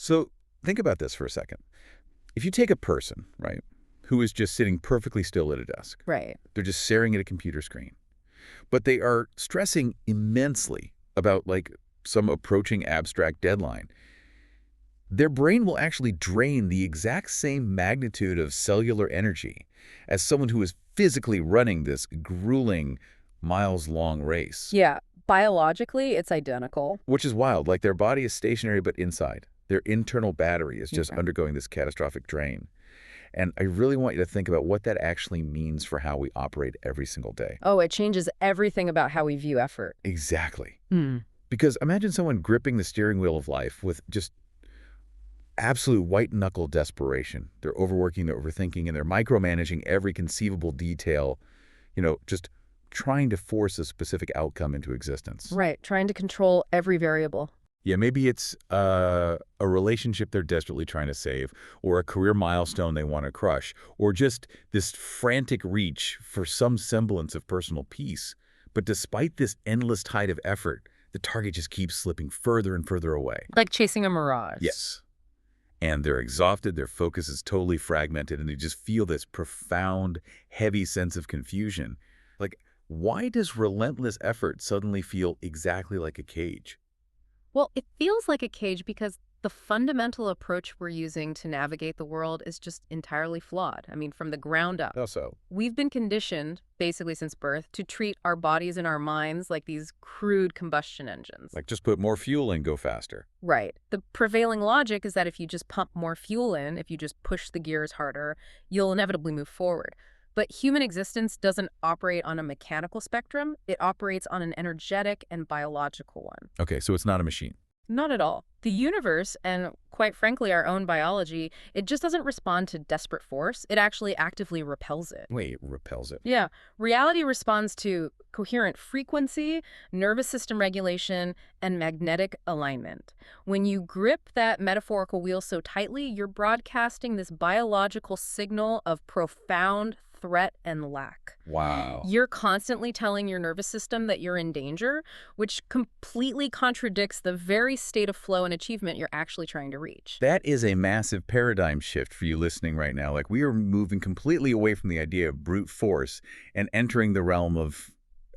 So think about this for a second. If you take a person, right, who is just sitting perfectly still at a desk, Right. they're just staring at a computer screen, but they are stressing immensely about like some approaching abstract deadline, their brain will actually drain the exact same magnitude of cellular energy as someone who is physically running this grueling, miles-long race. Yeah, biologically, it's identical. Which is wild. Like their body is stationary, but inside. Their internal battery is just Yeah. undergoing this catastrophic drain. And I really want you to think about what that actually means for how we operate every single day. Oh, it changes everything about how we view effort. Exactly. Hmm. Because imagine someone gripping the steering wheel of life with just absolute white-knuckle desperation. They're overworking, they're overthinking, and they're micromanaging every conceivable detail, just trying to force a specific outcome into existence. Right, trying to control every variable. Yeah, maybe it's a relationship they're desperately trying to save, or a career milestone they want to crush, or just this frantic reach for some semblance of personal peace. But despite this endless tide of effort, the target just keeps slipping further and further away. Like chasing a mirage. Yes. And they're exhausted, their focus is totally fragmented, and they just feel this profound, heavy sense of confusion. Like, why does relentless effort suddenly feel exactly like a cage? Well, it feels like a cage because the fundamental approach we're using to navigate the world is just entirely flawed. I mean, from the ground up. How so? We've been conditioned, basically since birth, to treat our bodies and our minds like these crude combustion engines. Like, just put more fuel in, go faster. Right. The prevailing logic is that if you just pump more fuel in, if you just push the gears harder, you'll inevitably move forward. But human existence doesn't operate on a mechanical spectrum. It operates on an energetic and biological one. Okay, so it's not a machine. Not at all. The universe, and quite frankly our own biology, it just doesn't respond to desperate force. It actually actively repels it. Wait, it repels it. Yeah. Reality responds to coherent frequency, nervous system regulation, and magnetic alignment. When you grip that metaphorical wheel so tightly, you're broadcasting this biological signal of profound threat and lack. Wow. You're constantly telling your nervous system that you're in danger, which completely contradicts the very state of flow and achievement you're actually trying to reach. That is a massive paradigm shift for you listening right now. Like, we are moving completely away from the idea of brute force and entering the realm of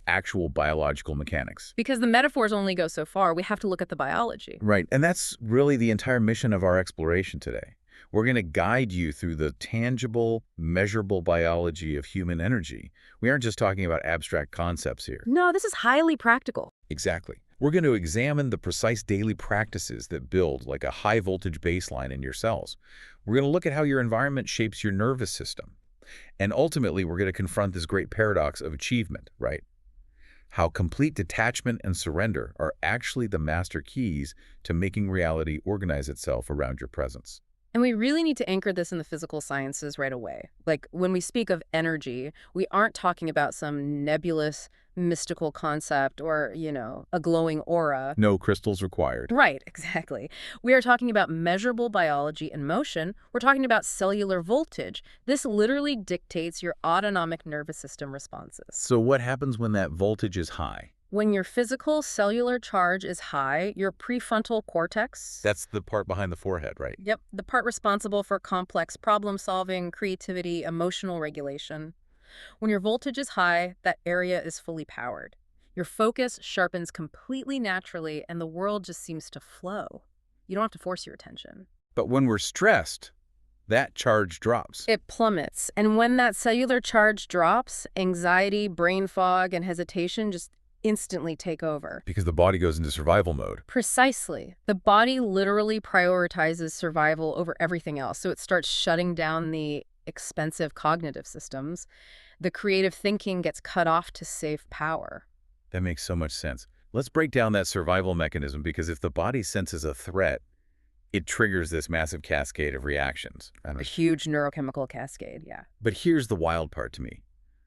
actual biological mechanics. Because the metaphors only go so far, we have to look at the biology. Right, and that's really the entire mission of our exploration today. We're going to guide you through the tangible, measurable biology of human energy. We aren't just talking about abstract concepts here. No, this is highly practical. Exactly. We're going to examine the precise daily practices that build like a high-voltage baseline in your cells. We're going to look at how your environment shapes your nervous system. And ultimately, we're going to confront this great paradox of achievement, right? How complete detachment and surrender are actually the master keys to making reality organize itself around your presence. And we really need to anchor this in the physical sciences right away. Like, when we speak of energy, we aren't talking about some nebulous, mystical concept or, a glowing aura. No crystals required. Right, exactly. We are talking about measurable biology and motion. We're talking about cellular voltage. This literally dictates your autonomic nervous system responses. So what happens when that voltage is high? When your physical cellular charge is high, your prefrontal cortex... That's the part behind the forehead, right? Yep, the part responsible for complex problem-solving, creativity, emotional regulation. When your voltage is high, that area is fully powered. Your focus sharpens completely naturally, and the world just seems to flow. You don't have to force your attention. But when we're stressed, that charge drops. It plummets, and when that cellular charge drops, anxiety, brain fog, and hesitation just instantly take over. Because the body goes into survival mode. Precisely. The body literally prioritizes survival over everything else, so it starts shutting down the expensive cognitive systems. The creative thinking gets cut off to save power. That makes so much sense. Let's break down that survival mechanism, because if the body senses a threat, it triggers this massive cascade of reactions. A huge neurochemical cascade, yeah. But here's the wild part to me.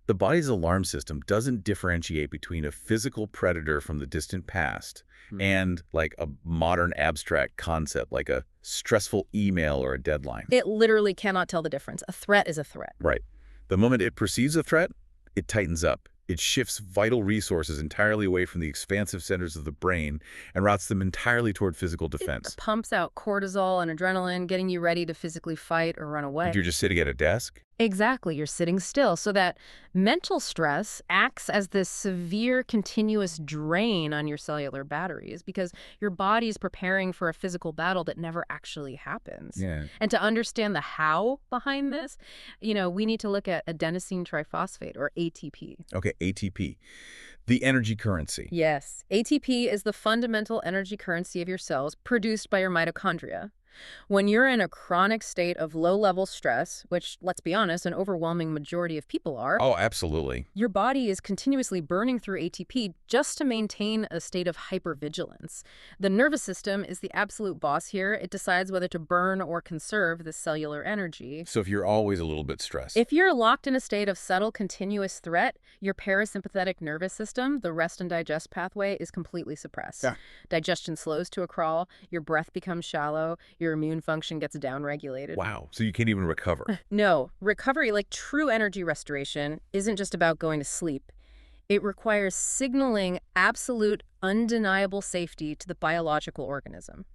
The body's alarm system doesn't differentiate between a physical predator from the distant past and like a modern abstract concept like a stressful email or a deadline. It literally cannot tell the difference. A threat is a threat. Right. The moment it perceives a threat, it tightens up. It shifts vital resources entirely away from the expansive centers of the brain and routes them entirely toward physical It defense. pumps out cortisol and adrenaline, getting you ready to physically fight or run Like away. you're just sitting at a desk? Exactly, you're sitting still. So that mental stress acts as this severe continuous drain on your cellular batteries because your body is preparing for a physical battle that never actually happens. Yeah. And to understand the how behind this, we need to look at adenosine triphosphate, or ATP. Okay, ATP. The energy currency. Yes, ATP is the fundamental energy currency of your cells produced by your mitochondria. When you're in a chronic state of low-level stress, which, let's be honest, an overwhelming majority of people are, Oh, absolutely. your body is continuously burning through ATP just to maintain a state of hypervigilance. The nervous system is the absolute boss here. It decides whether to burn or conserve the cellular energy. So if you're always a little bit stressed. If you're locked in a state of subtle continuous threat, your parasympathetic nervous system, the rest and digest pathway, is completely suppressed. Yeah. Digestion slows to a crawl, your breath becomes shallow, your immune function gets downregulated. Wow. So you can't even recover. No, recovery, like true energy restoration, isn't just about going to sleep. It requires signaling absolute, undeniable safety to the biological organism.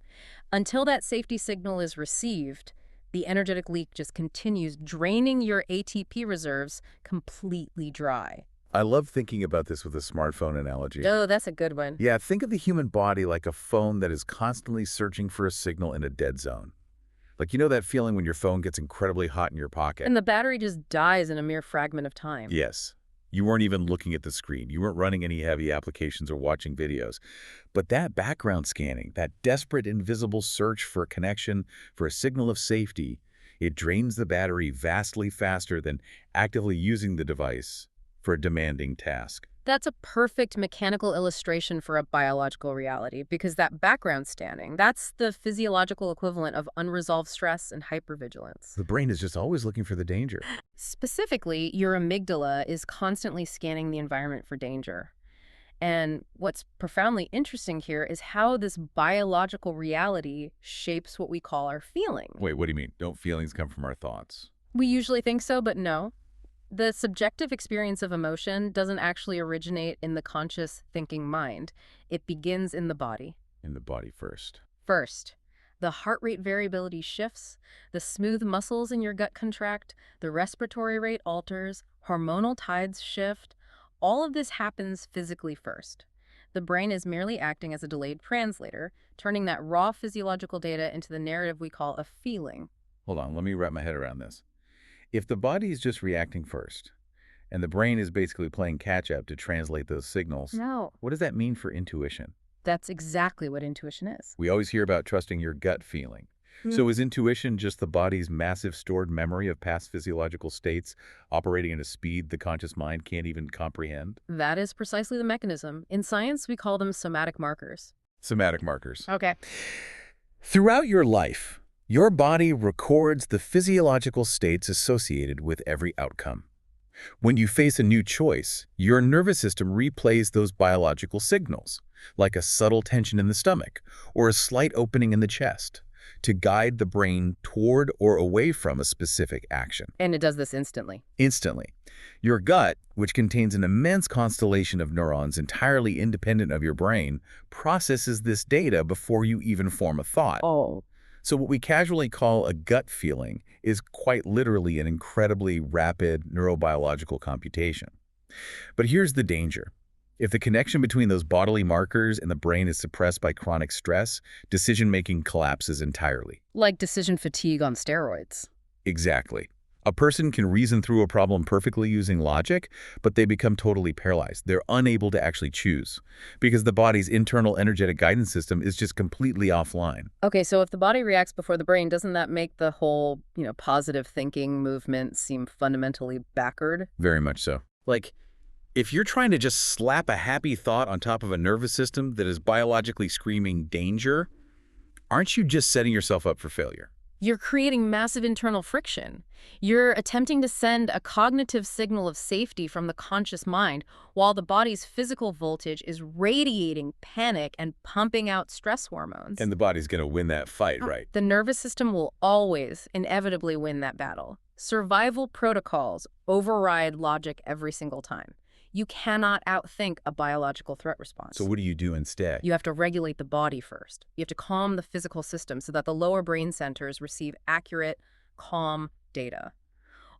Until that safety signal is received, the energetic leak just continues, draining your ATP reserves completely dry. I love thinking about this with a smartphone analogy. Oh, that's a good one. Yeah, think of the human body like a phone that is constantly searching for a signal in a dead zone. Like, you know that feeling when your phone gets incredibly hot in your pocket? And the battery just dies in a mere fragment of time. Yes. You weren't even looking at the screen. You weren't running any heavy applications or watching videos. But that background scanning, that desperate invisible search for a connection, for a signal of safety, it drains the battery vastly faster than actively using the device for a demanding task. That's a perfect mechanical illustration for a biological reality, because that background scanning, that's the physiological equivalent of unresolved stress and hypervigilance. The brain is just always looking for the danger. Specifically, your amygdala is constantly scanning the environment for danger. And what's profoundly interesting here is how this biological reality shapes what we call our feeling. Wait, what do you mean? Don't feelings come from our thoughts? We usually think so, but no. The subjective experience of emotion doesn't actually originate in the conscious thinking mind. It begins in the body. In the body first. First, the heart rate variability shifts, the smooth muscles in your gut contract, the respiratory rate alters, hormonal tides shift. All of this happens physically first. The brain is merely acting as a delayed translator, turning that raw physiological data into the narrative we call a feeling. Hold on, let me wrap my head around this. If the body is just reacting first, and the brain is basically playing catch-up to translate those signals, No. what does that mean for intuition? That's exactly what intuition is. We always hear about trusting your gut feeling. So is intuition just the body's massive stored memory of past physiological states operating at a speed the conscious mind can't even comprehend? That is precisely the mechanism. In science, we call them somatic markers. Somatic markers. Okay. Throughout your life, your body records the physiological states associated with every outcome. When you face a new choice, your nervous system replays those biological signals, like a subtle tension in the stomach or a slight opening in the chest, to guide the brain toward or away from a specific action. And it does this instantly. Instantly. Your gut, which contains an immense constellation of neurons entirely independent of your brain, processes this data before you even form a thought. Oh. So what we casually call a gut feeling is quite literally an incredibly rapid neurobiological computation. But here's the danger. If the connection between those bodily markers and the brain is suppressed by chronic stress, decision-making collapses entirely. Like decision fatigue on steroids. Exactly. A person can reason through a problem perfectly using logic, but they become totally paralyzed. They're unable to actually choose because the body's internal energetic guidance system is just completely offline. Okay, so if the body reacts before the brain, doesn't that make the whole, positive thinking movement seem fundamentally backward? Very much so. Like, if you're trying to just slap a happy thought on top of a nervous system that is biologically screaming danger, aren't you just setting yourself up for failure? You're creating massive internal friction. You're attempting to send a cognitive signal of safety from the conscious mind while the body's physical voltage is radiating panic and pumping out stress hormones. And the body's going to win that fight, right? The nervous system will always inevitably win that battle. Survival protocols override logic every single time. You cannot outthink a biological threat So response. what do you do instead? You have to regulate the body first. You have to calm the physical system so that the lower brain centers receive accurate, calm data.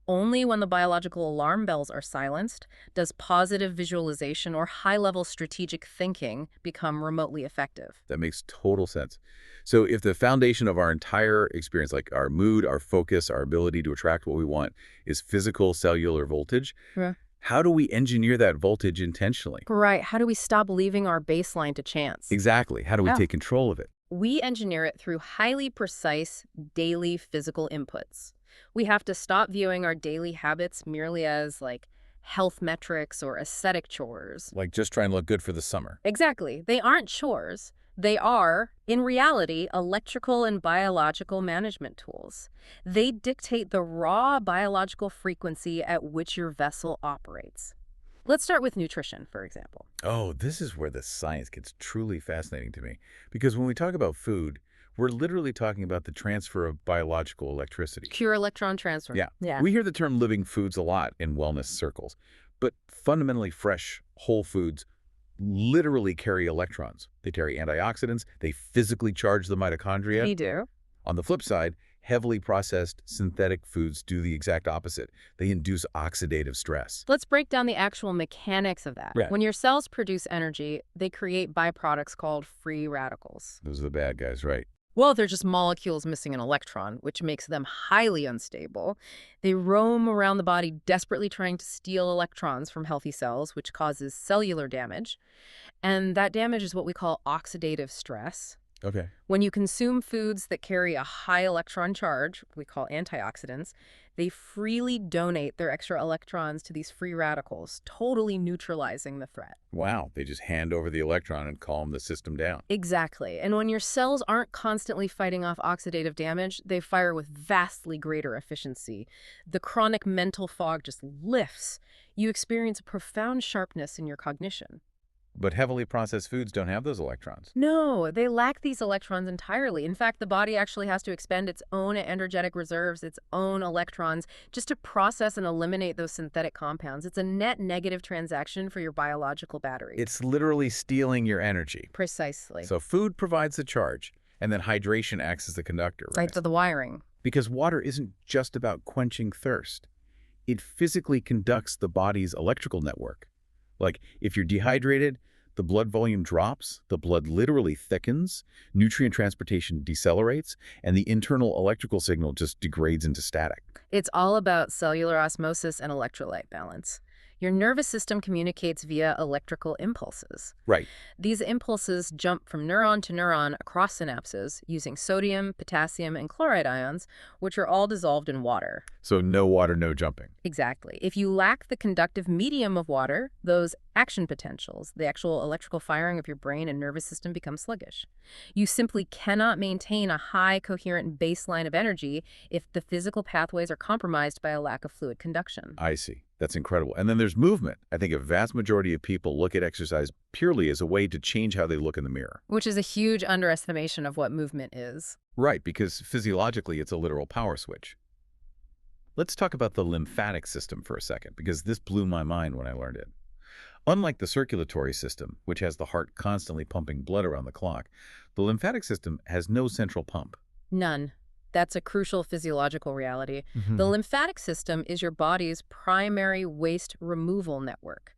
Only when the biological alarm bells are silenced does positive visualization or high-level strategic thinking become remotely effective. That makes total sense. So if the foundation of our entire experience, like our mood, our focus, our ability to attract what we want, is physical cellular voltage, Yeah. how do we engineer that voltage intentionally? Right. How do we stop leaving our baseline to chance? Exactly. How do we Yeah. take control of it? We engineer it through highly precise daily physical inputs. We have to stop viewing our daily habits merely as like health metrics or aesthetic chores. Like just try and look good for the summer. Exactly. They aren't chores. They are, in reality, electrical and biological management tools. They dictate the raw biological frequency at which your vessel operates. Let's start with nutrition, for example. Oh, this is where the science gets truly fascinating to me. Because when we talk about food, we're literally talking about the transfer of biological electricity. Pure electron transfer. Yeah. Yeah. We hear the term living foods a lot in wellness circles, but fundamentally fresh, whole foods literally carry electrons. They carry antioxidants. They physically charge the mitochondria. They do. On the flip side, heavily processed synthetic foods do the exact opposite. They induce oxidative stress. Let's break down the actual mechanics of that. Right. When your cells produce energy, they create byproducts called free radicals. Those are the bad guys, right? Well, they're just molecules missing an electron, which makes them highly unstable. They roam around the body desperately trying to steal electrons from healthy cells, which causes cellular damage. And that damage is what we call oxidative stress. Okay. When you consume foods that carry a high electron charge, we call antioxidants, they freely donate their extra electrons to these free radicals, totally neutralizing the threat. Wow. They just hand over the electron and calm the system down. Exactly. And when your cells aren't constantly fighting off oxidative damage, they fire with vastly greater efficiency. The chronic mental fog just lifts. You experience a profound sharpness in your cognition. But heavily processed foods don't have those electrons. No, they lack these electrons entirely. In fact, the body actually has to expend its own energetic reserves, its own electrons, just to process and eliminate those synthetic compounds. It's a net negative transaction for your biological battery. It's literally stealing your energy. Precisely. So food provides the charge, and then hydration acts as the conductor, right? Right to the wiring. Because water isn't just about quenching thirst. It physically conducts the body's electrical network. Like, if you're dehydrated, the blood volume drops, the blood literally thickens, nutrient transportation decelerates, and the internal electrical signal just degrades into static. It's all about cellular osmosis and electrolyte balance. Your nervous system communicates via electrical impulses. Right. These impulses jump from neuron to neuron across synapses using sodium, potassium, and chloride ions, which are all dissolved in water. So no water, no jumping. Exactly. If you lack the conductive medium of water, those action potentials, the actual electrical firing of your brain and nervous system, become sluggish. You simply cannot maintain a high, coherent baseline of energy if the physical pathways are compromised by a lack of fluid conduction. I see. That's incredible. And then there's movement. I think a vast majority of people look at exercise purely as a way to change how they look in the mirror. Which is a huge underestimation of what movement is. Right, because physiologically it's a literal power switch. Let's talk about the lymphatic system for a second, because this blew my mind when I learned it. Unlike the circulatory system, which has the heart constantly pumping blood around the clock, the lymphatic system has no central pump. None. That's a crucial physiological reality. The lymphatic system is your body's primary waste removal network.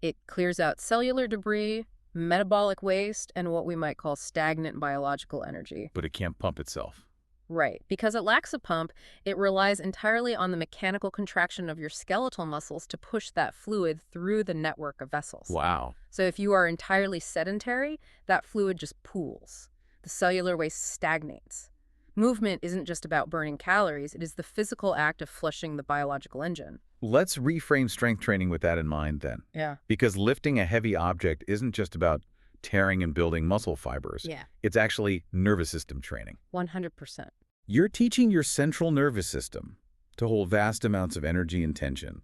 It clears out cellular debris, metabolic waste, and what we might call stagnant biological energy. But it can't pump itself. Right. Because it lacks a pump, it relies entirely on the mechanical contraction of your skeletal muscles to push that fluid through the network of vessels. Wow. So if you are entirely sedentary, that fluid just pools. The cellular waste stagnates. Movement isn't just about burning calories, it is the physical act of flushing the biological engine. Let's reframe strength training with that in mind then. Yeah. Because lifting a heavy object isn't just about tearing and building muscle fibers. Yeah. It's actually nervous system training. 100%. You're teaching your central nervous system to hold vast amounts of energy and tension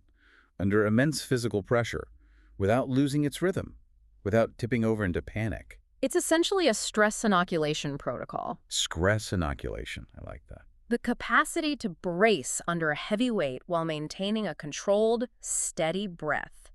under immense physical pressure without losing its rhythm, without tipping over into panic. It's essentially a stress inoculation protocol. Stress inoculation. I like that. The capacity to brace under a heavy weight while maintaining a controlled, steady breath.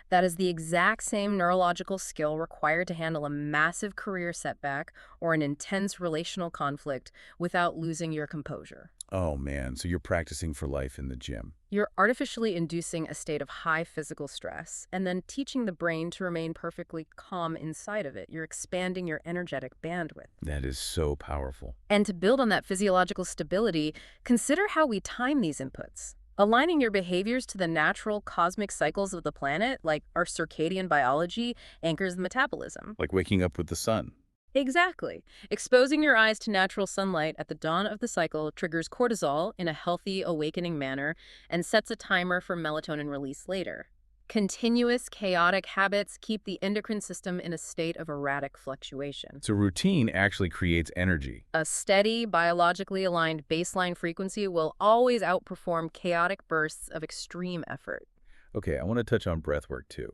That is the exact same neurological skill required to handle a massive career setback or an intense relational conflict without losing your composure. Oh man, so you're practicing for life in the gym. You're artificially inducing a state of high physical stress and then teaching the brain to remain perfectly calm inside of it. You're expanding your energetic bandwidth. That is so powerful. And to build on that physiological stability, consider how we time these inputs. Aligning your behaviors to the natural cosmic cycles of the planet, like our circadian biology, anchors the metabolism. Like waking up with the sun. Exactly. Exposing your eyes to natural sunlight at the dawn of the cycle triggers cortisol in a healthy, awakening manner and sets a timer for melatonin release later. Continuous, chaotic habits keep the endocrine system in a state of erratic fluctuation. So routine actually creates energy. A steady, biologically aligned baseline frequency will always outperform chaotic bursts of extreme effort. Okay, I want to touch on breath work too.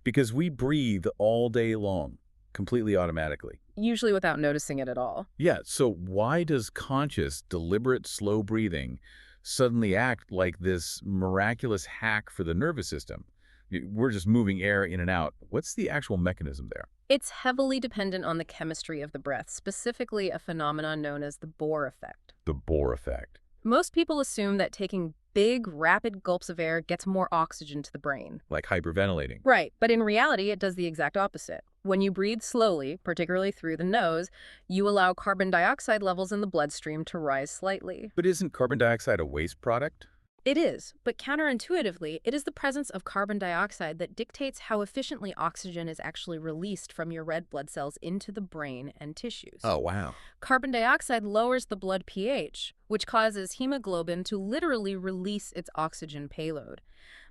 Because we breathe all day long, completely automatically. Usually without noticing it at all. Yeah, so why does conscious, deliberate, slow breathing suddenly act like this miraculous hack for the nervous system? We're just moving air in and out. What's the actual mechanism there? It's heavily dependent on the chemistry of the breath, specifically a phenomenon known as the Bohr effect. The Bohr effect. Most people assume that taking big, rapid gulps of air gets more oxygen to the brain. Like hyperventilating. Right, but in reality, it does the exact opposite. When you breathe slowly, particularly through the nose, you allow carbon dioxide levels in the bloodstream to rise slightly. But isn't carbon dioxide a waste product? It is, but counterintuitively, it is the presence of carbon dioxide that dictates how efficiently oxygen is actually released from your red blood cells into the brain and tissues. Oh, wow. Carbon dioxide lowers the blood pH, which causes hemoglobin to literally release its oxygen payload.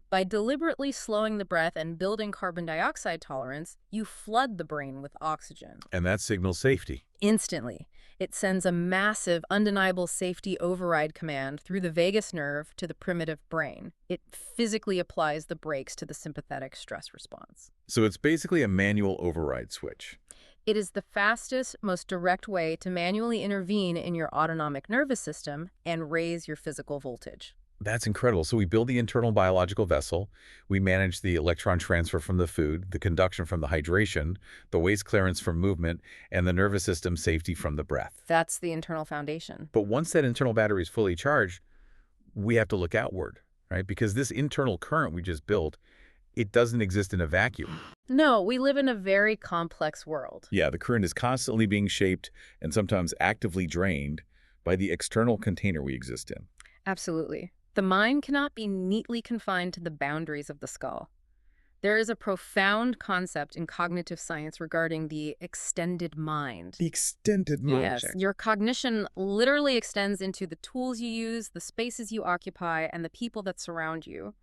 By deliberately slowing the breath and building carbon dioxide tolerance, you flood the brain with oxygen. And that signals safety. Instantly. It sends a massive, undeniable safety override command through the vagus nerve to the primitive brain. It physically applies the brakes to the sympathetic stress response. So it's basically a manual override switch. It is the fastest, most direct way to manually intervene in your autonomic nervous system and raise your physical voltage. That's incredible. So we build the internal biological vessel, we manage the electron transfer from the food, the conduction from the hydration, the waste clearance from movement, and the nervous system safety from the breath. That's the internal foundation. But once that internal battery is fully charged, we have to look outward, right? Because this internal current we just built, it doesn't exist in a vacuum. No, we live in a very complex world. Yeah, the current is constantly being shaped and sometimes actively drained by the external container we exist in. Absolutely. The mind cannot be neatly confined to the boundaries of the skull. There is a profound concept in cognitive science regarding the extended mind. The extended mind. Yes, your cognition literally extends into the tools you use, the spaces you occupy, and the people that surround you.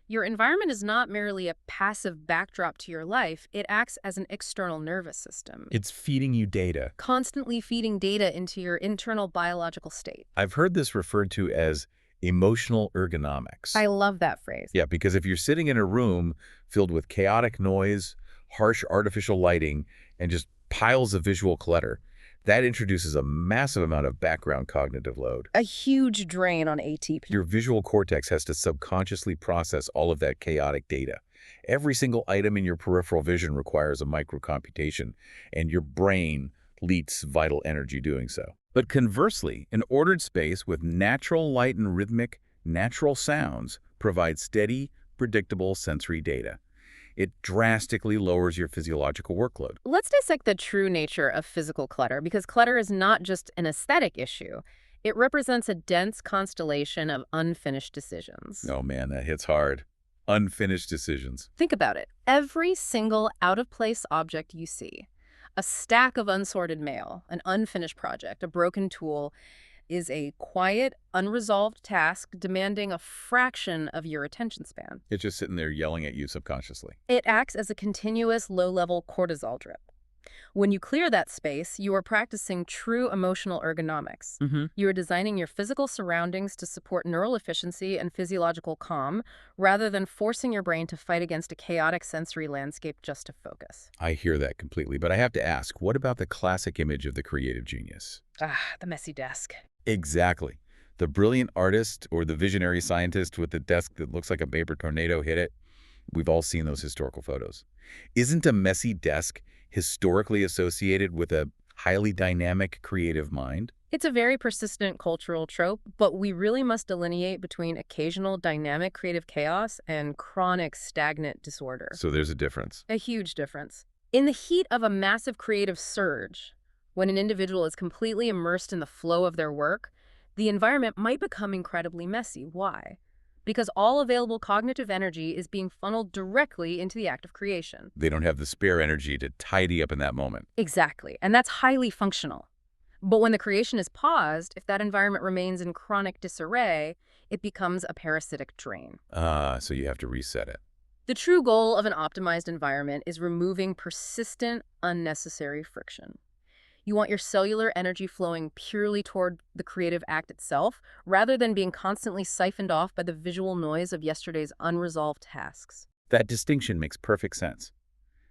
Your environment is not merely a passive backdrop to your life, it acts as an external nervous system. It's feeding you data. Constantly feeding data into your internal biological state. I've heard this referred to as emotional ergonomics. I love that phrase. Yeah, because if you're sitting in a room filled with chaotic noise, harsh artificial lighting, and just piles of visual clutter, that introduces a massive amount of background cognitive load. A huge drain on ATP. Your visual cortex has to subconsciously process all of that chaotic data. Every single item in your peripheral vision requires a microcomputation, and your brain leaks vital energy doing so. But conversely, an ordered space with natural light and rhythmic, natural sounds provides steady, predictable sensory data. It drastically lowers your physiological workload. Let's dissect the true nature of physical clutter, because clutter is not just an aesthetic issue. It represents a dense constellation of unfinished decisions. Oh man, that hits hard. Unfinished decisions. Think about it. Every single out-of-place object you see, a stack of unsorted mail, an unfinished project, a broken tool, is a quiet, unresolved task demanding a fraction of your attention span. It's just sitting there yelling at you subconsciously. It acts as a continuous low-level cortisol drip. When you clear that space, you are practicing true emotional ergonomics. You are designing your physical surroundings to support neural efficiency and physiological calm, rather than forcing your brain to fight against a chaotic sensory landscape just to focus. I hear that completely, but I have to ask, what about the classic image of the creative genius? The messy desk. Exactly. The brilliant artist or the visionary scientist with the desk that looks like a paper tornado hit it. We've all seen those historical photos. Isn't a messy desk historically associated with a highly dynamic, creative mind? It's a very persistent cultural trope, but we really must delineate between occasional dynamic creative chaos and chronic stagnant disorder. So there's a difference. A huge difference. In the heat of a massive creative surge, when an individual is completely immersed in the flow of their work, the environment might become incredibly messy. Why? Because all available cognitive energy is being funneled directly into the act of creation. They don't have the spare energy to tidy up in that moment. Exactly, and that's highly functional. But when the creation is paused, if that environment remains in chronic disarray, it becomes a parasitic drain. So you have to reset it. The true goal of an optimized environment is removing persistent, unnecessary friction. You want your cellular energy flowing purely toward the creative act itself, rather than being constantly siphoned off by the visual noise of yesterday's unresolved tasks. That distinction makes perfect sense.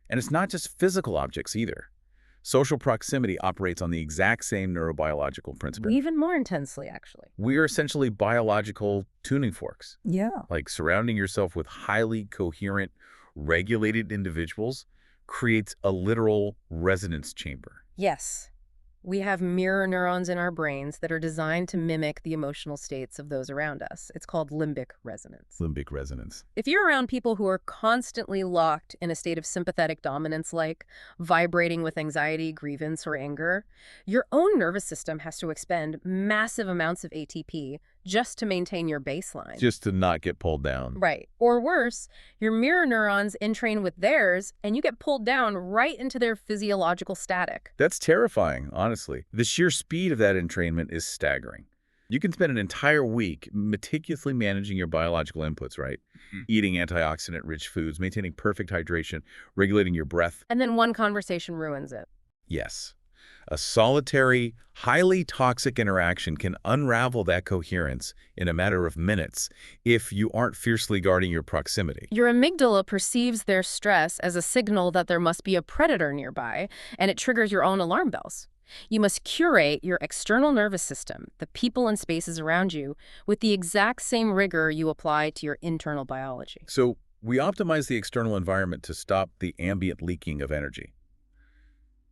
And it's not just physical objects either. Social proximity operates on the exact same neurobiological principle. Even more intensely, actually. We are essentially biological tuning forks. Yeah. Like surrounding yourself with highly coherent, regulated individuals creates a literal resonance chamber. Yes. We have mirror neurons in our brains that are designed to mimic the emotional states of those around us. It's called limbic resonance. Limbic resonance. If you're around people who are constantly locked in a state of sympathetic dominance, like vibrating with anxiety, grievance, or anger, your own nervous system has to expend massive amounts of ATP just to maintain your baseline. Just to not get pulled down. Right. Or worse, your mirror neurons entrain with theirs, and you get pulled down right into their physiological static. That's terrifying, honestly. The sheer speed of that entrainment is staggering. You can spend an entire week meticulously managing your biological inputs, right? Eating antioxidant-rich foods, maintaining perfect hydration, regulating your breath. And then one conversation ruins it. Yes. A solitary, highly toxic interaction can unravel that coherence in a matter of minutes if you aren't fiercely guarding your proximity. Your amygdala perceives their stress as a signal that there must be a predator nearby, and it triggers your own alarm bells. You must curate your external nervous system, the people and spaces around you, with the exact same rigor you apply to your internal biology. So we optimize the external environment to stop the ambient leaking of energy.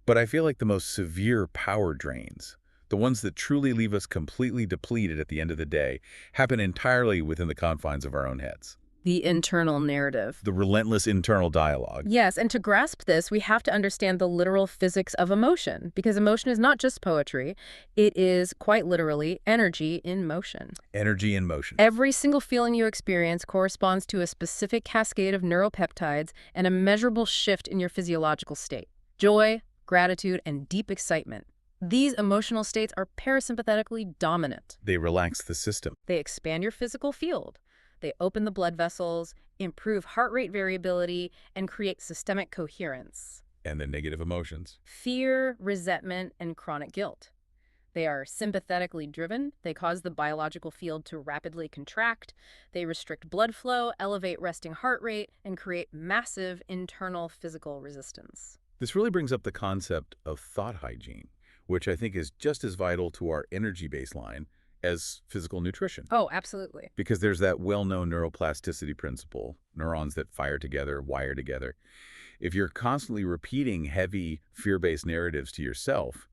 But I feel like the most severe power drains, the ones that truly leave us completely depleted at the end of the day, happen entirely within the confines of our own heads. The internal narrative. The relentless internal dialogue. Yes, and to grasp this, we have to understand the literal physics of emotion, because emotion is not just poetry. It is, quite literally, energy in motion. Energy in motion. Every single feeling you experience corresponds to a specific cascade of neuropeptides and a measurable shift in your physiological state. Joy, gratitude, and deep excitement. These emotional states are parasympathetically dominant. They relax the system. They expand your physical field. They open the blood vessels, improve heart rate variability, and create systemic coherence. And the negative emotions. Fear, resentment, and chronic guilt. They are sympathetically driven. They cause the biological field to rapidly contract. They restrict blood flow, elevate resting heart rate, and create massive internal physical resistance. This really brings up the concept of thought hygiene, which I think is just as vital to our energy baseline as physical nutrition. Oh, absolutely. Because there's that well-known neuroplasticity principle, neurons that fire together, wire together. If you're constantly repeating heavy, fear-based narratives to yourself,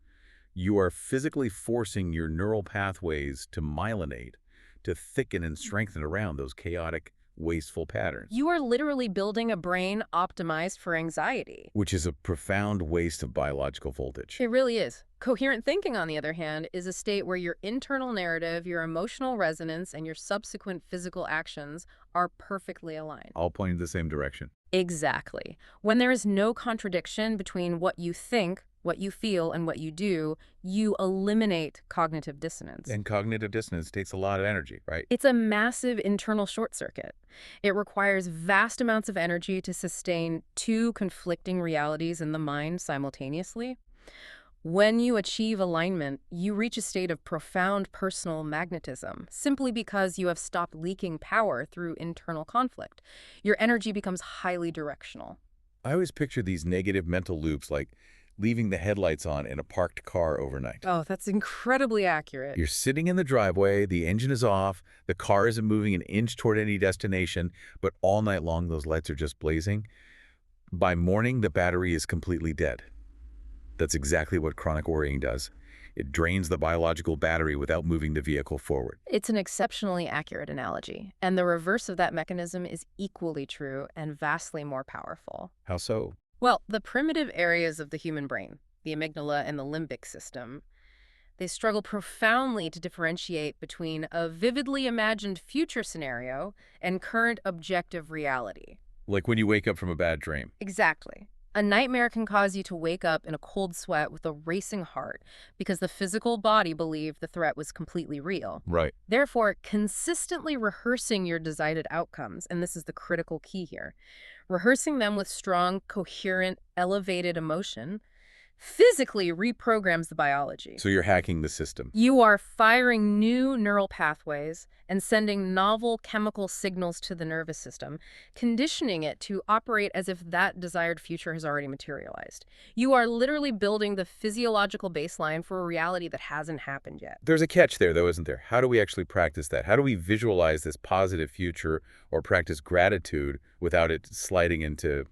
you are physically forcing your neural pathways to myelinate, to thicken and strengthen around those chaotic, wasteful patterns. You are literally building a brain optimized for anxiety. Which is a profound waste of biological voltage. It really is. Coherent thinking, on the other hand, is a state where your internal narrative, your emotional resonance, and your subsequent physical actions are perfectly aligned. All pointing the same direction. Exactly. When there is no contradiction between what you think, what you feel, and what you do, you eliminate cognitive dissonance. And cognitive dissonance takes a lot of energy, right? It's a massive internal short circuit. It requires vast amounts of energy to sustain two conflicting realities in the mind simultaneously. When you achieve alignment, you reach a state of profound personal magnetism, simply because you have stopped leaking power through internal conflict. Your energy becomes highly directional. I always picture these negative mental loops like leaving the headlights on in a parked car overnight. Oh, that's incredibly accurate. You're sitting in the driveway, the engine is off, the car isn't moving an inch toward any destination, but all night long those lights are just blazing. By morning, the battery is completely dead. That's exactly what chronic worrying does. It drains the biological battery without moving the vehicle forward. It's an exceptionally accurate analogy, and the reverse of that mechanism is equally true and vastly more powerful. How so? Well, the primitive areas of the human brain, the amygdala and the limbic system, they struggle profoundly to differentiate between a vividly imagined future scenario and current objective reality. Like when you wake up from a bad dream. Exactly. A nightmare can cause you to wake up in a cold sweat with a racing heart because the physical body believed the threat was completely real. Right. Therefore, consistently rehearsing your desired outcomes, and this is the critical key here, rehearsing them with strong, coherent, elevated emotion, physically reprograms the biology. So you're hacking the system. You are firing new neural pathways and sending novel chemical signals to the nervous system, conditioning it to operate as if that desired future has already materialized. You are literally building the physiological baseline for a reality that hasn't happened yet. There's a catch there, though, isn't there? How do we actually practice that? How do we visualize this positive future or practice gratitude without it sliding into,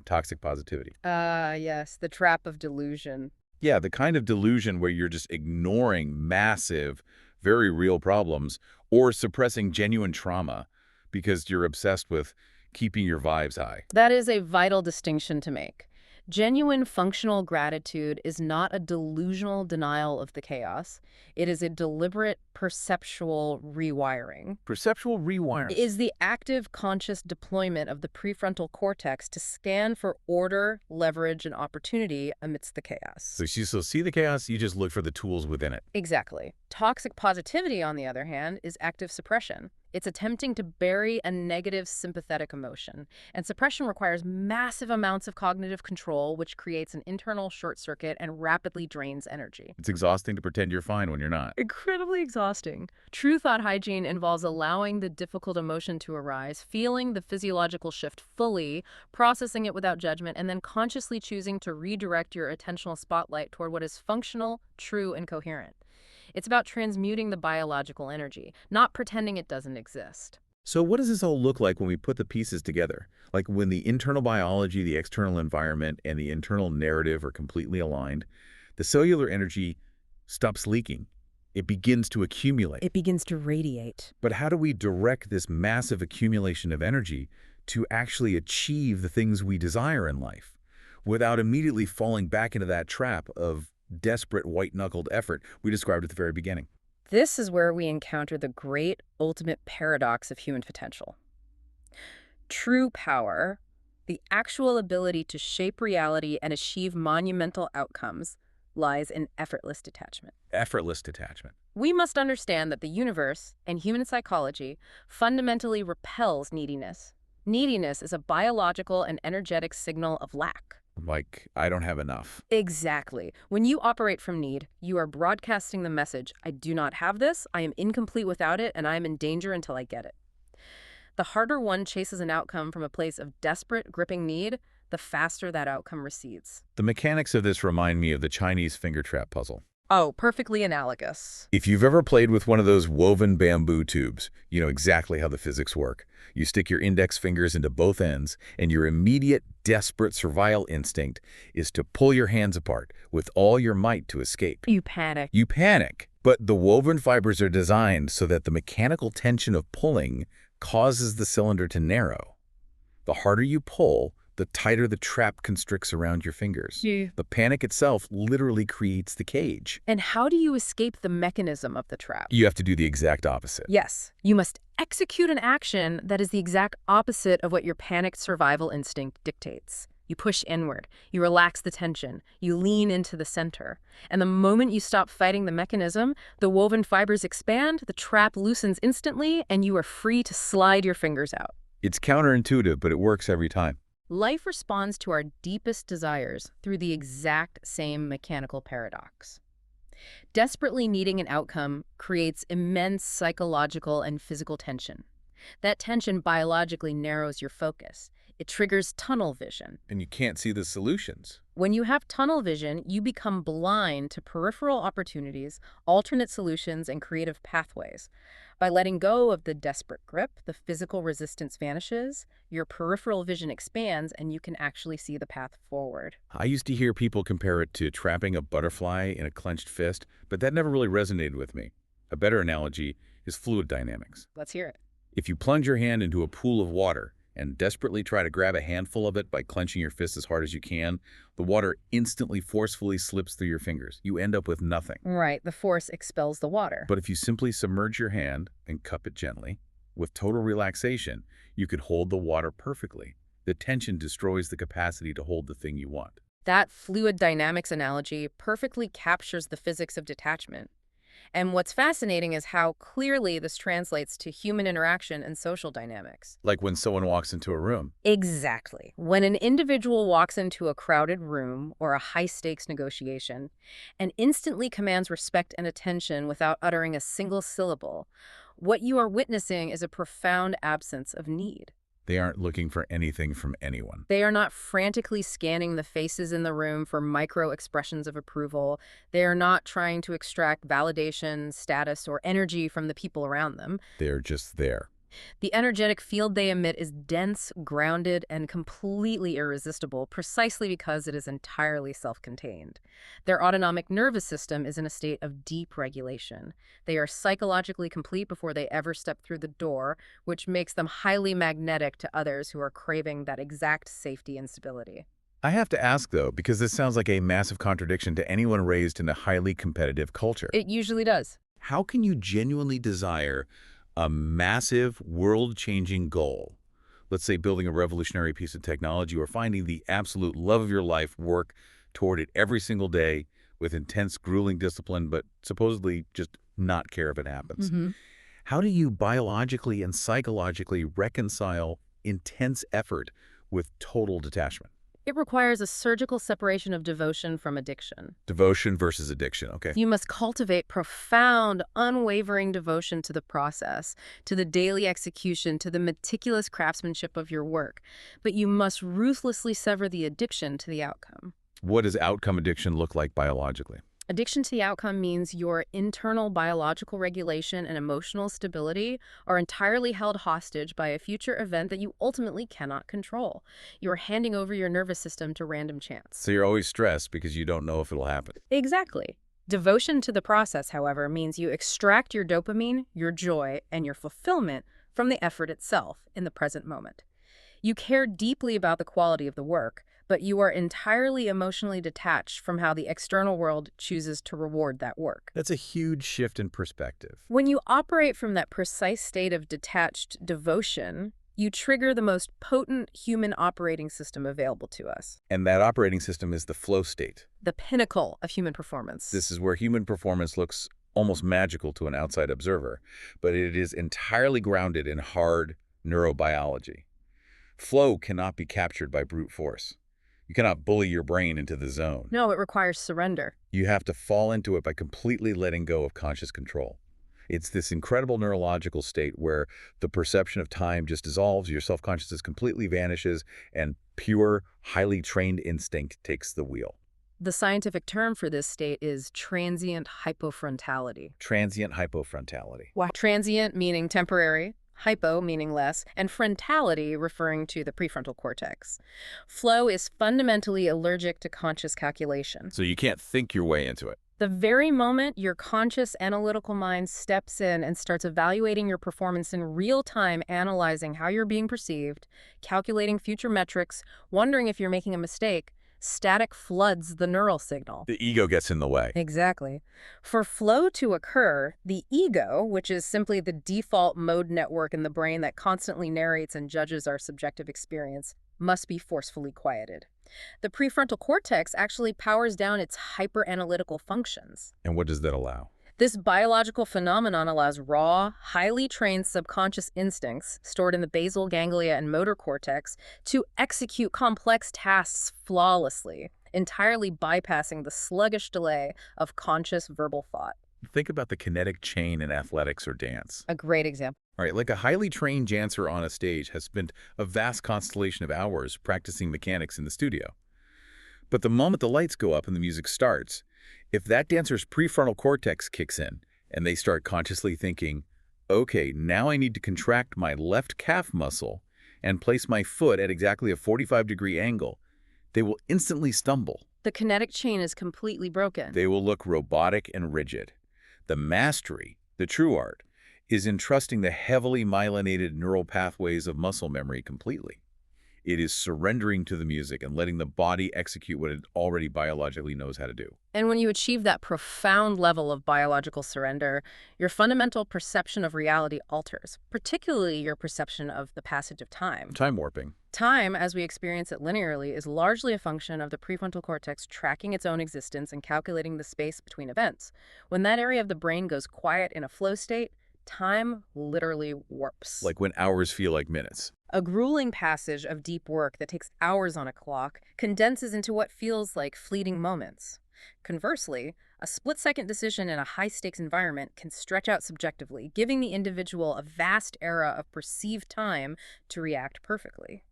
toxic positivity? Yes, the trap of delusion. Yeah, the kind of delusion where you're just ignoring massive, very real problems or suppressing genuine trauma because you're obsessed with keeping your vibes high. That is a vital distinction to make. Genuine functional gratitude is not a delusional denial of the chaos. It is a deliberate perceptual rewiring. Perceptual rewiring. It is the active conscious deployment of the prefrontal cortex to scan for order, leverage, and opportunity amidst the chaos. So you see the chaos, you just look for the tools within it. Exactly. Toxic positivity, on the other hand, is active suppression. It's attempting to bury a negative sympathetic emotion. And suppression requires massive amounts of cognitive control, which creates an internal short circuit and rapidly drains energy. It's exhausting to pretend you're fine when you're not. Incredibly exhausting. True thought hygiene involves allowing the difficult emotion to arise, feeling the physiological shift fully, processing it without judgment, and then consciously choosing to redirect your attentional spotlight toward what is functional, true, and coherent. It's about transmuting the biological energy, not pretending it doesn't exist. So what does this all look like when we put the pieces together? Like when the internal biology, the external environment, and the internal narrative are completely aligned, the cellular energy stops leaking. It begins to accumulate. It begins to radiate. But how do we direct this massive accumulation of energy to actually achieve the things we desire in life without immediately falling back into that trap of desperate white-knuckled effort we described at the very beginning? This is where we encounter the great ultimate paradox of human potential. True power, the actual ability to shape reality and achieve monumental outcomes, lies in effortless detachment. Effortless detachment. We must understand that the universe and human psychology fundamentally repels neediness. Neediness is a biological and energetic signal of lack. Like, I don't have enough. Exactly. When you operate from need, you are broadcasting the message, I do not have this, I am incomplete without it, and I am in danger until I get it. The harder one chases an outcome from a place of desperate, gripping need, the faster that outcome recedes. The mechanics of this remind me of the Chinese finger trap puzzle. Oh, perfectly analogous. If you've ever played with one of those woven bamboo tubes, you know exactly how the physics work. You stick your index fingers into both ends, and your immediate, desperate survival instinct is to pull your hands apart with all your might to escape. You panic. You panic, but the woven fibers are designed so that the mechanical tension of pulling causes the cylinder to narrow. The harder you pull, the tighter the trap constricts around your fingers. Yeah. The panic itself literally creates the cage. And how do you escape the mechanism of the trap? You have to do the exact opposite. Yes, you must execute an action that is the exact opposite of what your panicked survival instinct dictates. You push inward, you relax the tension, you lean into the center. And the moment you stop fighting the mechanism, the woven fibers expand, the trap loosens instantly, and you are free to slide your fingers out. It's counterintuitive, but it works every time. Life responds to our deepest desires through the exact same mechanical paradox. Desperately needing an outcome creates immense psychological and physical tension. That tension biologically narrows your focus. It triggers tunnel vision. And you can't see the solutions. When you have tunnel vision, you become blind to peripheral opportunities, alternate solutions, and creative pathways. By letting go of the desperate grip, the physical resistance vanishes, your peripheral vision expands, and you can actually see the path forward. I used to hear people compare it to trapping a butterfly in a clenched fist, but that never really resonated with me. A better analogy is fluid dynamics. Let's hear it. If you plunge your hand into a pool of water and desperately try to grab a handful of it by clenching your fist as hard as you can, the water instantly forcefully slips through your fingers. You end up with nothing. Right, the force expels the water. But if you simply submerge your hand and cup it gently, with total relaxation, you could hold the water perfectly. The tension destroys the capacity to hold the thing you want. That fluid dynamics analogy perfectly captures the physics of detachment. And what's fascinating is how clearly this translates to human interaction and social dynamics. Like when someone walks into a room. Exactly. When an individual walks into a crowded room or a high-stakes negotiation and instantly commands respect and attention without uttering a single syllable, what you are witnessing is a profound absence of need. They aren't looking for anything from anyone. They are not frantically scanning the faces in the room for micro-expressions of approval. They are not trying to extract validation, status, or energy from the people around them. They're just there. The energetic field they emit is dense, grounded, and completely irresistible precisely because it is entirely self-contained. Their autonomic nervous system is in a state of deep regulation. They are psychologically complete before they ever step through the door, which makes them highly magnetic to others who are craving that exact safety and stability. I have to ask, though, because this sounds like a massive contradiction to anyone raised in a highly competitive culture. It usually does. How can you genuinely desire a massive, world-changing goal, let's say building a revolutionary piece of technology or finding the absolute love of your life, work toward it every single day with intense, grueling discipline, but supposedly just not care if it happens? How do you biologically and psychologically reconcile intense effort with total detachment? It requires a surgical separation of devotion from addiction. Devotion versus addiction, okay. You must cultivate profound, unwavering devotion to the process, to the daily execution, to the meticulous craftsmanship of your work. But you must ruthlessly sever the addiction to the outcome. What does outcome addiction look like biologically? Addiction to the outcome means your internal biological regulation and emotional stability are entirely held hostage by a future event that you ultimately cannot control. You are handing over your nervous system to random chance. So you're always stressed because you don't know if it'll happen. Exactly. Devotion to the process, however, means you extract your dopamine, your joy, and your fulfillment from the effort itself in the present moment. You care deeply about the quality of the work, but you are entirely emotionally detached from how the external world chooses to reward that work. That's a huge shift in perspective. When you operate from that precise state of detached devotion, you trigger the most potent human operating system available to us. And that operating system is the flow state. The pinnacle of human performance. This is where human performance looks almost magical to an outside observer, but it is entirely grounded in hard neurobiology. Flow cannot be captured by brute force. You cannot bully your brain into the zone. No, it requires surrender. You have to fall into it by completely letting go of conscious control. It's this incredible neurological state where the perception of time just dissolves, your self-consciousness completely vanishes, and pure, highly trained instinct takes the wheel. The scientific term for this state is transient hypofrontality. Transient hypofrontality. Transient meaning temporary, hypo meaning less, and frontality referring to the prefrontal cortex. Flow is fundamentally allergic to conscious calculation. So you can't think your way into it. The very moment your conscious analytical mind steps in and starts evaluating your performance in real time, analyzing how you're being perceived, calculating future metrics, wondering if you're making a mistake, static floods the neural signal. The ego gets in the way. Exactly. For flow to occur, the ego, which is simply the default mode network in the brain that constantly narrates and judges our subjective experience, must be forcefully quieted. The prefrontal cortex actually powers down its hyper-analytical functions. And what does that allow? This biological phenomenon allows raw, highly trained subconscious instincts stored in the basal ganglia and motor cortex to execute complex tasks flawlessly, entirely bypassing the sluggish delay of conscious verbal thought. Think about the kinetic chain in athletics or dance. A great example. All right, like a highly trained dancer on a stage has spent a vast constellation of hours practicing mechanics in the studio. But the moment the lights go up and the music starts, if that dancer's prefrontal cortex kicks in and they start consciously thinking, okay, now I need to contract my left calf muscle and place my foot at exactly a 45-degree angle, they will instantly stumble. The kinetic chain is completely broken. They will look robotic and rigid. The mastery, the true art, is in trusting the heavily myelinated neural pathways of muscle memory completely. It is surrendering to the music and letting the body execute what it already biologically knows how to do. And when you achieve that profound level of biological surrender, your fundamental perception of reality alters, particularly your perception of the passage of time. Time warping. Time, as we experience it linearly, is largely a function of the prefrontal cortex tracking its own existence and calculating the space between events. When that area of the brain goes quiet in a flow state, time literally warps. Like when hours feel like minutes. A grueling passage of deep work that takes hours on a clock condenses into what feels like fleeting moments. Conversely, a split-second decision in a high-stakes environment can stretch out subjectively, giving the individual a vast era of perceived time to react perfectly.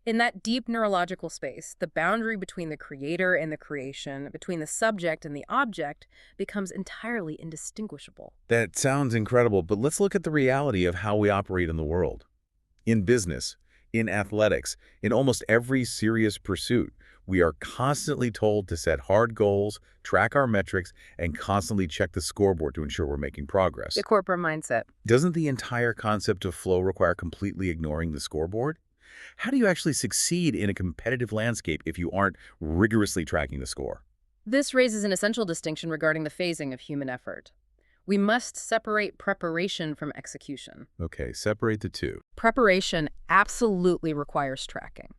In that deep neurological space, the boundary between the creator and the creation, between the subject and the object, becomes entirely indistinguishable. That sounds incredible, but let's look at the reality of how we operate in the world. In business, in athletics, in almost every serious pursuit, we are constantly told to set hard goals, track our metrics, and constantly check the scoreboard to ensure we're making progress. The corporate mindset. Doesn't the entire concept of flow require completely ignoring the scoreboard? How do you actually succeed in a competitive landscape if you aren't rigorously tracking the score? This raises an essential distinction regarding the phasing of human effort. We must separate preparation from execution. Okay, separate the two. Preparation absolutely requires tracking.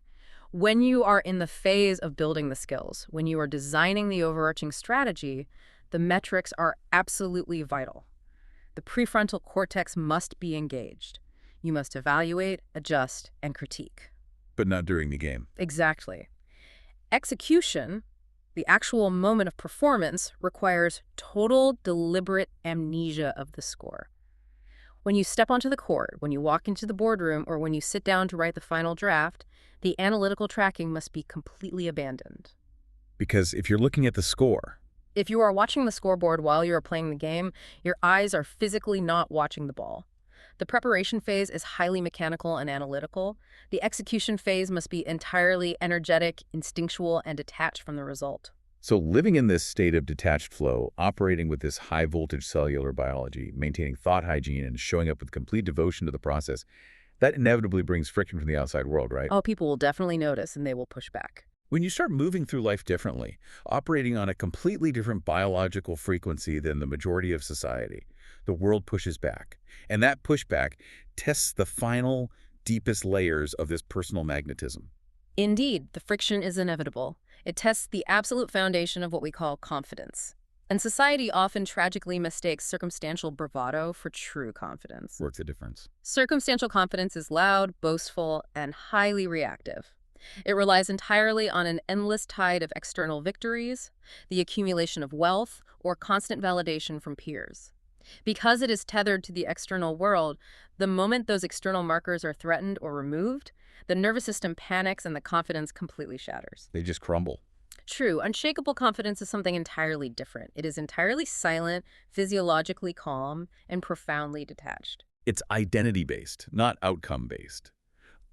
When you are in the phase of building the skills, when you are designing the overarching strategy, the metrics are absolutely vital. The prefrontal cortex must be engaged. You must evaluate, adjust, and critique. But not during the game. Exactly. Execution, the actual moment of performance, requires total, deliberate amnesia of the score. When you step onto the court, when you walk into the boardroom, or when you sit down to write the final draft, the analytical tracking must be completely abandoned. Because if you're looking at the score, If you are watching the scoreboard while you are playing the game, your eyes are physically not watching the ball. The preparation phase is highly mechanical and analytical. The execution phase must be entirely energetic, instinctual, and detached from the result. so living in this state of detached flow, operating with this high-voltage cellular biology, maintaining thought hygiene, and showing up with complete devotion to the process, that inevitably brings friction from the outside world, right? Oh, people will definitely notice and they will push back. When you start moving through life differently, operating on a completely different biological frequency than the majority of society, the world pushes back. And that pushback tests the final, deepest layers of this personal magnetism. Indeed, the friction is inevitable. It tests the absolute foundation of what we call confidence. And society often tragically mistakes circumstantial bravado for true confidence. What's the difference? Circumstantial confidence is loud, boastful, and highly reactive. It relies entirely on an endless tide of external victories, the accumulation of wealth, or constant validation from peers. Because it is tethered to the external world, the moment those external markers are threatened or removed, the nervous system panics and the confidence completely shatters. They just crumble. True, unshakable confidence is something entirely different. It is entirely silent, physiologically calm, and profoundly detached. It's identity-based, not outcome-based.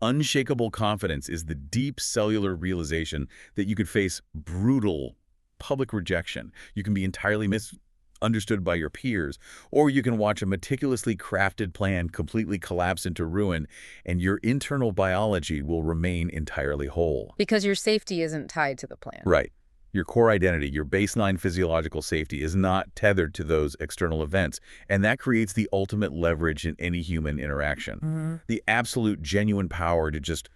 Unshakable confidence is the deep cellular realization that you could face brutal public rejection. You can be entirely misunderstood by your peers, or you can watch a meticulously crafted plan completely collapse into ruin, and your internal biology will remain entirely whole. Because your safety isn't tied to the plan. Right. Your core identity, your baseline physiological safety is not tethered to those external events, and that creates the ultimate leverage in any human interaction. The absolute genuine power to just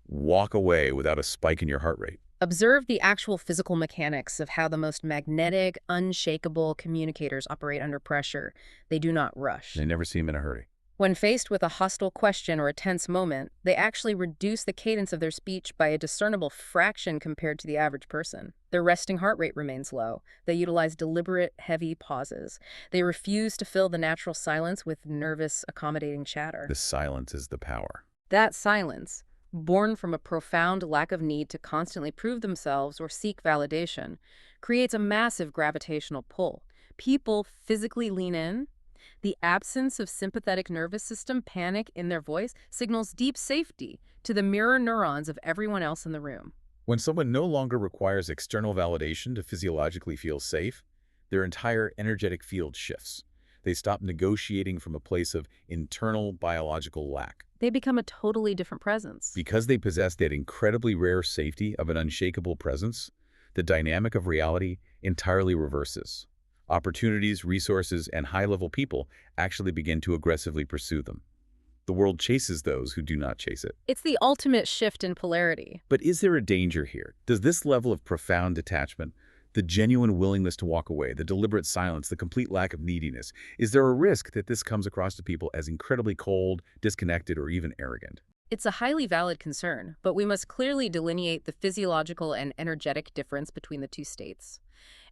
walk away without a spike in your heart rate. Observe the actual physical mechanics of how the most magnetic, unshakable communicators operate under pressure. They do not rush. They never seem in a hurry. When faced with a hostile question or a tense moment, they actually reduce the cadence of their speech by a discernible fraction compared to the average person. Their resting heart rate remains low. They utilize deliberate, heavy pauses. They refuse to fill the natural silence with nervous, accommodating chatter. The silence is the power. That silence, born from a profound lack of need to constantly prove themselves or seek validation, creates a massive gravitational pull. People physically lean in. The absence of sympathetic nervous system panic in their voice signals deep safety to the mirror neurons of everyone else in the room. When someone no longer requires external validation to physiologically feel safe, their entire energetic field shifts. They stop negotiating from a place of internal biological lack. They become a totally different presence. Because they possess that incredibly rare safety of an unshakable presence, the dynamic of reality entirely reverses. Opportunities, resources, and high-level people actually begin to aggressively pursue them. The world chases those who do not chase it. It's the ultimate shift in polarity. But is there a danger here? Does this level of profound detachment, the genuine willingness to walk away, the deliberate silence, the complete lack of neediness, is there a risk that this comes across to people as incredibly cold, disconnected, or even arrogant? It's a highly valid concern, but we must clearly delineate the physiological and energetic difference between the two states.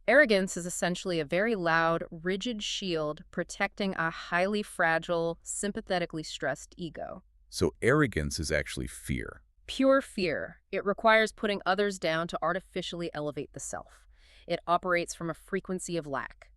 Arrogance is essentially a very loud, rigid shield protecting a highly fragile, sympathetically stressed ego. So arrogance is actually fear. Pure fear. It requires putting others down to artificially elevate the self. It operates from a frequency of lack.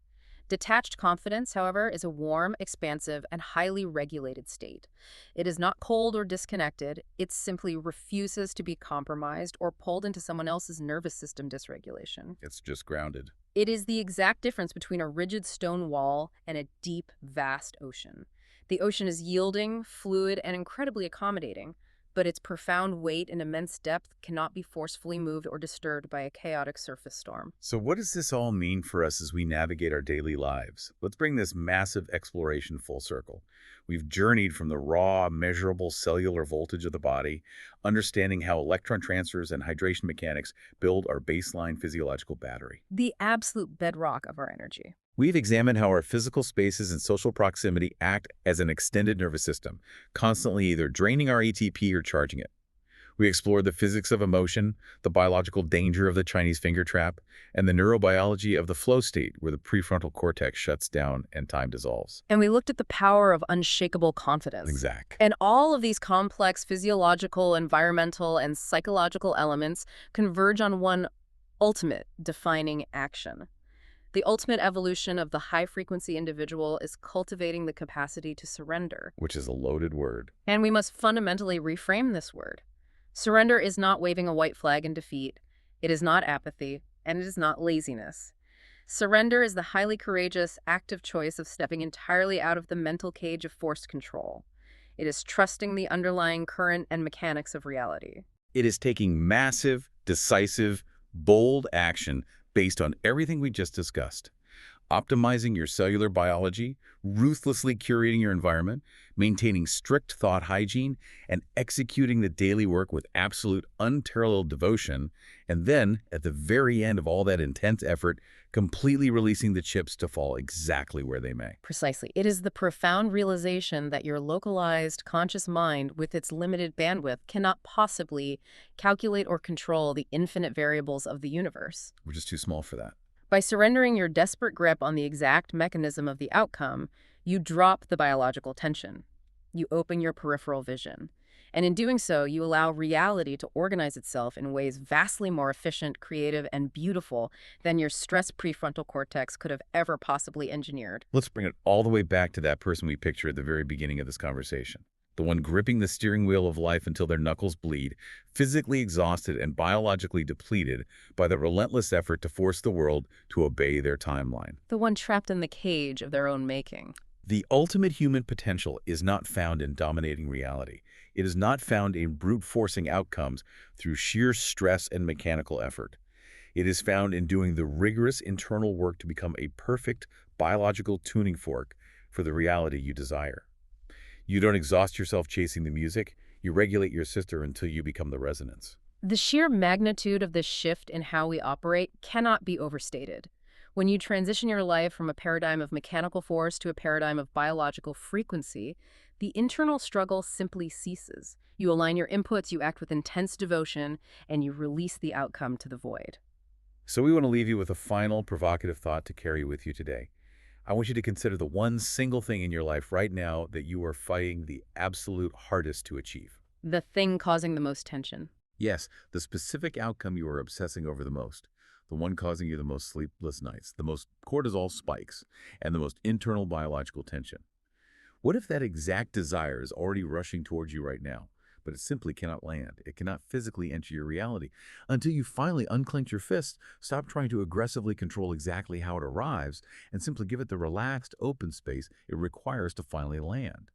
Detached confidence, however, is a warm, expansive, and highly regulated state. It is not cold or disconnected. It simply refuses to be compromised or pulled into someone else's nervous system dysregulation. It's just grounded. It is the exact difference between a rigid stone wall and a deep, vast ocean. The ocean is yielding, fluid, and incredibly accommodating, but its profound weight and immense depth cannot be forcefully moved or disturbed by a chaotic surface storm. So what does this all mean for us as we navigate our daily lives? Let's bring this massive exploration full circle. We've journeyed from the raw, measurable cellular voltage of the body, understanding how electron transfers and hydration mechanics build our baseline physiological battery. The absolute bedrock of our energy. We've examined how our physical spaces and social proximity act as an extended nervous system, constantly either draining our ATP or charging it. We explored the physics of emotion, the biological danger of the Chinese finger trap, and the neurobiology of the flow state where the prefrontal cortex shuts down and time dissolves. And we looked at the power of unshakable confidence. Exact. And all of these complex physiological, environmental, and psychological elements converge on one ultimate defining action. The ultimate evolution of the high-frequency individual is cultivating the capacity to surrender. Which is a loaded word. And we must fundamentally reframe this word. Surrender is not waving a white flag in defeat. It is not apathy, and it is not laziness. Surrender is the highly courageous, active choice of stepping entirely out of the mental cage of forced control. It is trusting the underlying current and mechanics of reality. It is taking massive, decisive, bold action based on everything we just discussed. Optimizing your cellular biology, ruthlessly curating your environment, maintaining strict thought hygiene, and executing the daily work with absolute unparalleled devotion, and then, at the very end of all that intense effort, completely releasing the chips to fall exactly where they may. Precisely. It is the profound realization that your localized, conscious mind, with its limited bandwidth, cannot possibly calculate or control the infinite variables of the universe. We're just too small for that. By surrendering your desperate grip on the exact mechanism of the outcome, you drop the biological tension. You open your peripheral vision. And in doing so, you allow reality to organize itself in ways vastly more efficient, creative, and beautiful than your stressed prefrontal cortex could have ever possibly engineered. Let's bring it all the way back to that person we pictured at the very beginning of this conversation. The one gripping the steering wheel of life until their knuckles bleed, physically exhausted and biologically depleted by the relentless effort to force the world to obey their timeline. The one trapped in the cage of their own making. The ultimate human potential is not found in dominating reality. It is not found in brute-forcing outcomes through sheer stress and mechanical effort. It is found in doing the rigorous internal work to become a perfect biological tuning fork for the reality you desire. You don't exhaust yourself chasing the music. You regulate your sister until you become the resonance. The sheer magnitude of this shift in how we operate cannot be overstated. When you transition your life from a paradigm of mechanical force to a paradigm of biological frequency, the internal struggle simply ceases. You align your inputs, you act with intense devotion, and you release the outcome to the void. So we want to leave you with a final provocative thought to carry with you today. I want you to consider the one single thing in your life right now that you are fighting the absolute hardest to achieve. The thing causing the most tension. Yes, the specific outcome you are obsessing over the most, the one causing you the most sleepless nights, the most cortisol spikes, and the most internal biological tension. What if that exact desire is already rushing towards you right now, but it simply cannot land? It cannot physically enter your reality. Until you finally unclench your fist, stop trying to aggressively control exactly how it arrives, and simply give it the relaxed, open space it requires to finally land.